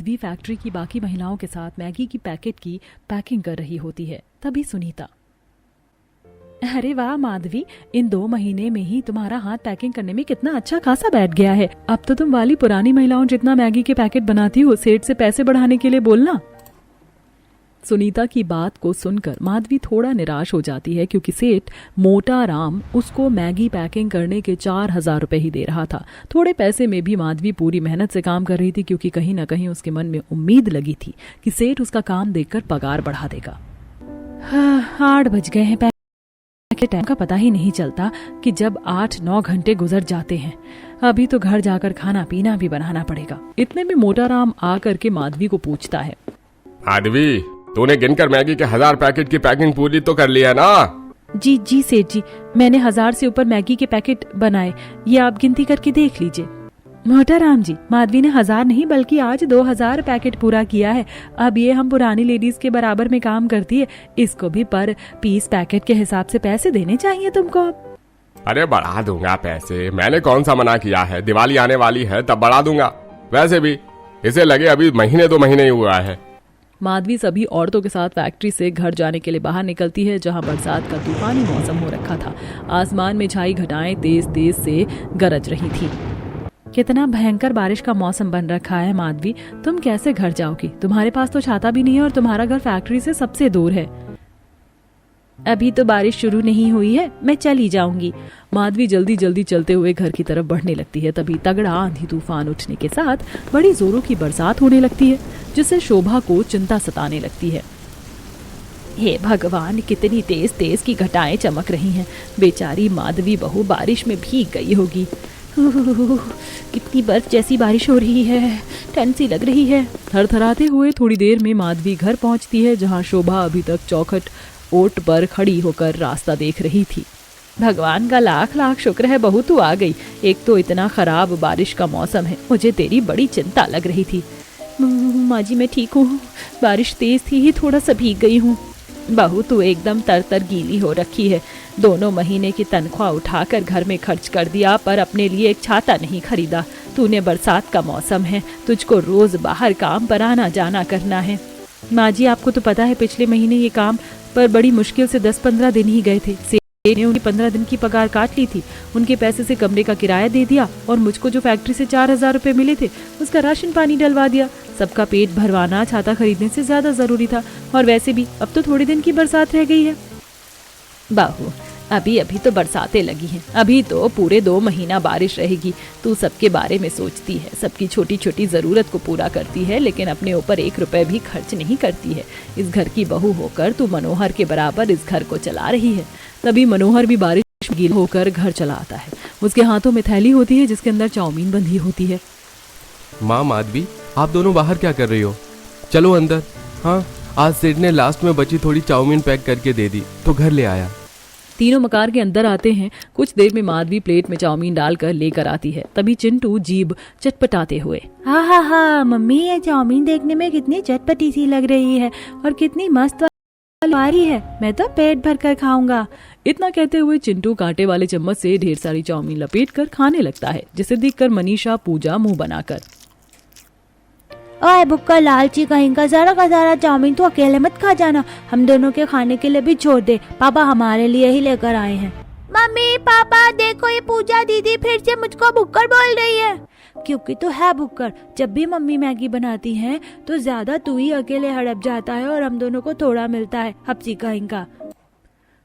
Madhavi factory की बाकी महिलाओं के साथ मैगी की पैकेट की पैकिंग कर रही होती है। तभी सुनीता, अरे वाह माधवी, इन 2 महीने में ही तुम्हारा हाथ पैकिंग करने में कितना अच्छा खासा बैठ गया है। अब तो तुम वाली पुरानी महिलाओं जितना मैगी के पैकेट बनाती हो। सेठ से पैसे बढ़ाने के लिए बोलना। सुनीता की बात को सुनकर माधवी थोड़ा निराश हो जाती है, क्योंकि सेठ मोटा राम उसको मैगी पैकिंग करने के 4,000 रुपए ही दे रहा था। थोड़े पैसे में भी माधवी पूरी मेहनत से काम कर रही थी, क्योंकि कहीं न कहीं उसके मन में उम्मीद लगी थी कि सेठ उसका काम देखकर पगार बढ़ा देगा। 8 बज गए हैं। पैकेट टाइम का पता ही नहीं चलता कि जब 8-9 घंटे गुजर जाते हैं। अभी तो घर जाकर खाना पीना भी बनाना पड़ेगा। इतने में मोटा राम आकर के माधवी को पूछता है, माधवी, तूने गिनकर मैगी के 1000 पैकेट की पैकिंग पूरी तो कर ली है ना? जी सेठ जी, मैंने 1000 से ऊपर मैगी के पैकेट बनाए। ये आप गिनती करके देख लीजिए। मोटा राम जी, माधवी ने 1000 नहीं बल्कि आज 2000 पैकेट पूरा किया है। अब ये हम पुरानी लेडीज के बराबर में काम करती है। इसको भी पर पीस पैकेट के हिसाब से पैसे देने चाहिए तुमको। अरे बढ़ा दूंगा पैसे, मैंने कौन सा मना किया है। दिवाली आने वाली है तब बढ़ा दूंगा। वैसे भी इसे लगे अभी 2 महीने ही हुआ है। माधवी सभी औरतों के साथ फैक्ट्री से घर जाने के लिए बाहर निकलती है, जहां बरसात का तूफानी मौसम हो रखा था। आसमान में छाई घटाएं तेज तेज से गरज रही थी। कितना भयंकर बारिश का मौसम बन रखा है माधवी, तुम कैसे घर जाओगी? तुम्हारे पास तो छाता भी नहीं है और तुम्हारा घर फैक्ट्री से सबसे दूर है। अभी तो बारिश शुरू नहीं हुई है, मैं चली जाऊंगी। माधवी जल्दी जल्दी चलते हुए घर की तरफ बढ़ने लगती है। तभी तगड़ा आंधी तूफान उठने के साथ बड़ी जोरों की बरसात होने लगती है, जिससे शोभा को चिंता सताने लगती है। हे भगवान, कितनी तेज तेज की घटाएं चमक रही हैं। बेचारी माधवी बहू बारिश में भीग गई होगी। कितनी बर्फ जैसी बारिश हो रही है, ठंड सी लग रही है। थरथराते हुए थोड़ी देर में माधवी घर पहुंचती है, जहां शोभा अभी तक चौखट ओट पर खड़ी होकर रास्ता देख रही थी। भगवान का लाख लाख शुक्र है बहू तू आ गई। एक तो इतना खराब बारिश का मौसम है, मुझे तेरी बड़ी चिंता लग रही थी। माँ जी मैं ठीक हूँ, बारिश तेज थी ही थोड़ा सा भीग गई हूँ। बहू तू एकदम तर गीली हो रखी है। 2 महीने की तनख्वाह उठाकर घर में खर्च कर दिया, पर अपने लिए एक छाता नहीं खरीदा। तूने बरसात का मौसम है, तुझको रोज बाहर काम पर आना जाना करना है। माँ जी आपको तो पता है पिछले महीने ये काम पर बड़ी मुश्किल से 10-15 दिन ही गए थे। सेठ ने उनकी 15 दिन की पगार काट ली थी। उनके पैसे से कमरे का किराया दे दिया और मुझको जो फैक्ट्री से 4000 रुपए मिले थे उसका राशन पानी डलवा दिया। सबका पेट भरवाना छाता खरीदने से ज्यादा जरूरी था, और वैसे भी अब तो थोड़े दिन की बरसात रह गई है। बाहू अभी तो बरसातें लगी हैं, अभी तो पूरे 2 महीना बारिश रहेगी। तू सबके बारे में सोचती है, सबकी छोटी छोटी जरूरत को पूरा करती है, लेकिन अपने ऊपर 1 रुपए भी खर्च नहीं करती है। इस घर की बहू होकर तू मनोहर के बराबर इस घर को चला रही है। तभी मनोहर भी बारिश में गीला होकर घर चला आता है। उसके हाथों में थैली होती है जिसके अंदर चाउमीन बंधी होती है। माँ माधवी, आप दोनों बाहर क्या कर रही हो? चलो अंदर। हाँ, आज सेठ ने लास्ट में बची थोड़ी चाउमीन पैक करके दे दी तो घर ले आया। तीनों मकान के अंदर आते हैं। कुछ देर में माधवी प्लेट में चाउमीन डालकर लेकर आती है। तभी चिंटू जीभ चटपटाते हुए, हा मम्मी, ये चाउमीन देखने में कितनी चटपटी सी लग रही है और कितनी मस्त वाली है। मैं तो पेट भर कर खाऊंगा। इतना कहते हुए चिंटू कांटे वाले चम्मच से ढेर सारी चाउमीन लपेटकर खाने लगता है, जिसे देखकर मनीषा पूजा मुंह बनाकर, ओए बुक्का लालची कहीं का सारा चाउमीन तो अकेले मत खा जाना, हम दोनों के खाने के लिए भी छोड़ दे। पापा हमारे लिए ही लेकर आए हैं। मम्मी पापा देखो, ये पूजा दीदी फिर से मुझको भुक्कड़ बोल रही है। क्योंकि तो है भुक्कड़, जब भी मम्मी मैगी बनाती हैं तो ज्यादा तू ही अकेले हड़प जाता है और हम दोनों को थोड़ा मिलता है, हप्सी कहीं का।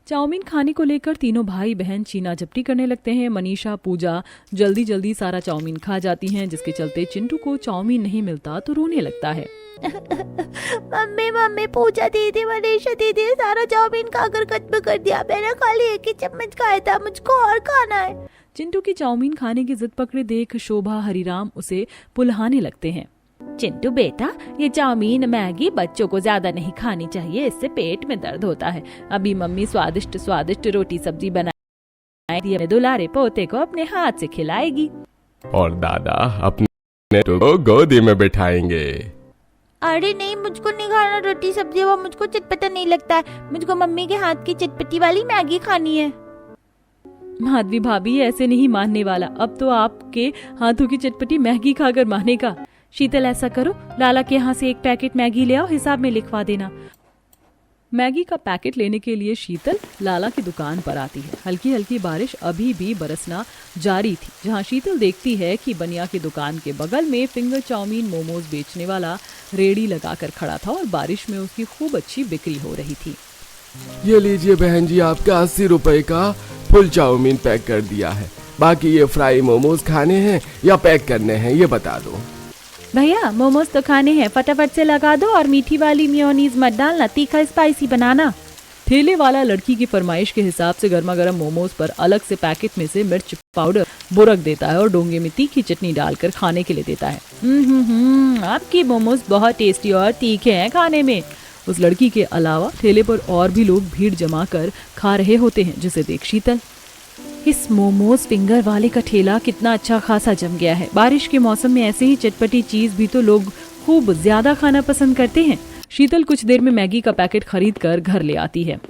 चाउमीन खाने को लेकर तीनों भाई बहन छीना झपटी करने लगते हैं। मनीषा पूजा जल्दी जल्दी सारा चाउमीन खा जाती हैं, जिसके चलते चिंटू को चाउमीन नहीं मिलता तो रोने लगता है। मम्मी पूजा दीदी मनीषा दीदी सारा चाउमीन खाकर खत्म कर दिया। मैंने खाली 1 ही चम्मच खाया था, मुझको और खाना है। चिंटू की चाउमीन खाने की जिद पकड़े देख शोभा हरिराम उसे पुल्हाने लगते हैं। चिंटू बेटा, ये चाउमीन मैगी बच्चों को ज्यादा नहीं खानी चाहिए, इससे पेट में दर्द होता है। अभी मम्मी स्वादिष्ट स्वादिष्ट रोटी सब्जी बनाएगी, दुलारे पोते को अपने हाथ से खिलाएगी और दादा अपने को गोदी में बिठाएंगे। अरे नहीं, मुझको नहीं खाना रोटी सब्जी, वो मुझको चटपटा नहीं लगता है। मुझको मम्मी के हाथ की चटपटी वाली मैगी खानी है। माधवी भाभी ऐसे नहीं मानने वाला, अब तो आपके हाथों की चटपटी मैगी खाकर मानेगा। शीतल ऐसा करो, लाला के यहाँ से एक पैकेट मैगी ले आओ, हिसाब में लिखवा देना। मैगी का पैकेट लेने के लिए शीतल लाला की दुकान पर आती है। हल्की हल्की बारिश अभी भी बरसना जारी थी, जहां शीतल देखती है कि बनिया की दुकान के बगल में फिंगर चाउमीन मोमोज बेचने वाला रेड़ी लगाकर खड़ा था और बारिश में उसकी खूब अच्छी बिक्री हो रही थी। ये लीजिए बहन जी, आपका 80 रुपए का फुल चाउमीन पैक कर दिया है। बाकी ये फ्राई मोमोज खाने हैं या पैक करने हैं ये बता दो। भैया मोमोज तो खाने हैं, फटाफट से लगा दो और मीठी वाली मेयोनीज मत डालना, तीखा स्पाइसी बनाना। ठेले वाला लड़की की फरमाइश के हिसाब से गर्मा गर्म मोमोज पर अलग से पैकेट में से मिर्च पाउडर बुरक देता है और डोंगे में तीखी चटनी डालकर खाने के लिए देता है। आपकी मोमोज बहुत टेस्टी और तीखे हैं खाने में। उस लड़की के अलावा ठेले पर और भी लोग भीड़ जमा कर खा रहे होते हैं, जिसे देख शीतल, इस मोमोज फिंगर वाले का ठेला कितना अच्छा खासा जम गया है। बारिश के मौसम में ऐसे ही चटपटी चीज भी तो लोग खूब ज्यादा खाना पसंद करते हैं। शीतल कुछ देर में मैगी का पैकेट खरीद कर घर ले आती है।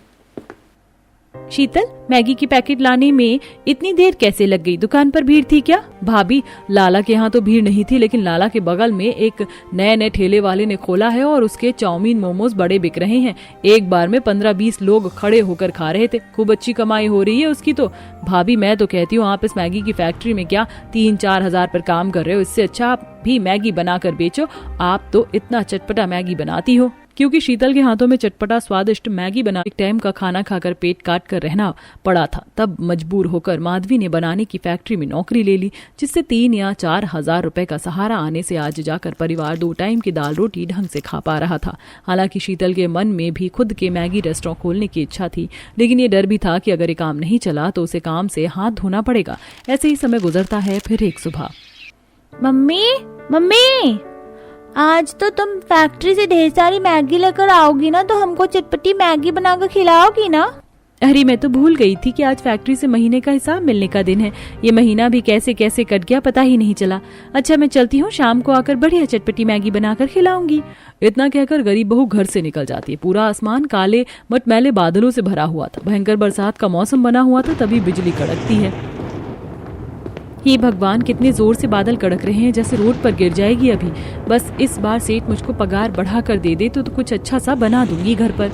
शीतल, मैगी की पैकेट लाने में इतनी देर कैसे लग गई? दुकान पर भीड़ थी क्या? भाभी, लाला के यहाँ तो भीड़ नहीं थी, लेकिन लाला के बगल में एक नए ठेले वाले ने खोला है और उसके चाउमीन मोमोज बड़े बिक रहे हैं। एक बार में 15-20 लोग खड़े होकर खा रहे थे। खूब अच्छी कमाई हो रही है उसकी तो। भाभी, मैं तो कहती हूँ आप इस मैगी की फैक्ट्री में क्या 3-4 हजार पर काम कर रहे हो, इससे अच्छा आप भी मैगी बनाकर बेचो। आप तो इतना चटपटा मैगी बनाती हो। क्योंकि शीतल के हाथों में चटपटा स्वादिष्ट मैगी बना एक टाइम का खाना खाकर पेट काट कर रहना पड़ा था, तब मजबूर होकर माधवी ने बनाने की फैक्ट्री में नौकरी ले ली, जिससे 3 या 4 हजार रुपए का सहारा आने से आज जाकर परिवार 2 टाइम की दाल रोटी ढंग से खा पा रहा था। हालांकि शीतल के मन में भी खुद के मैगी रेस्टोरेंट खोलने की इच्छा थी, लेकिन ये डर भी था कि अगर ये काम नहीं चला तो उसे काम से हाथ धोना पड़ेगा। ऐसे ही समय गुजरता है। फिर एक सुबह, मम्मी मम्मी, आज तो तुम फैक्ट्री से ढेर सारी मैगी लेकर आओगी ना, तो हमको चटपटी मैगी बनाकर खिलाओगी ना? अरे मैं तो भूल गई थी कि आज फैक्ट्री से महीने का हिसाब मिलने का दिन है। ये महीना भी कैसे कैसे कट गया पता ही नहीं चला। अच्छा मैं चलती हूँ, शाम को आकर बढ़िया चटपटी मैगी बनाकर खिलाऊंगी। इतना कहकर गरीब बहू घर से निकल जाती है। पूरा आसमान काले मटमैले बादलों से भरा हुआ था। भयंकर बरसात का मौसम बना हुआ था, तभी बिजली कड़कती है। ये भगवान, कितने जोर से बादल कड़क रहे हैं, जैसे रोड पर गिर जाएगी अभी। बस इस बार सेठ मुझको पगार बढ़ा कर दे दे तो कुछ अच्छा सा बना दूंगी घर पर।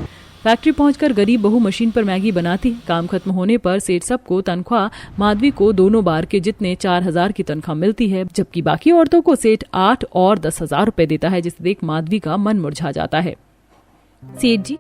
फैक्ट्री पहुंचकर गरीब बहू मशीन पर मैगी बनाती। काम खत्म होने पर सेठ सबको तनख्वाह माधवी को दोनों बार के जितने 4 हजार की तनख्वाह मिलती है, जबकि बाकी औरतों को सेठ 8 और 10 हजार रुपए देता है, जिसे देख माधवी का मन मुरझा जाता है। सेठ जी,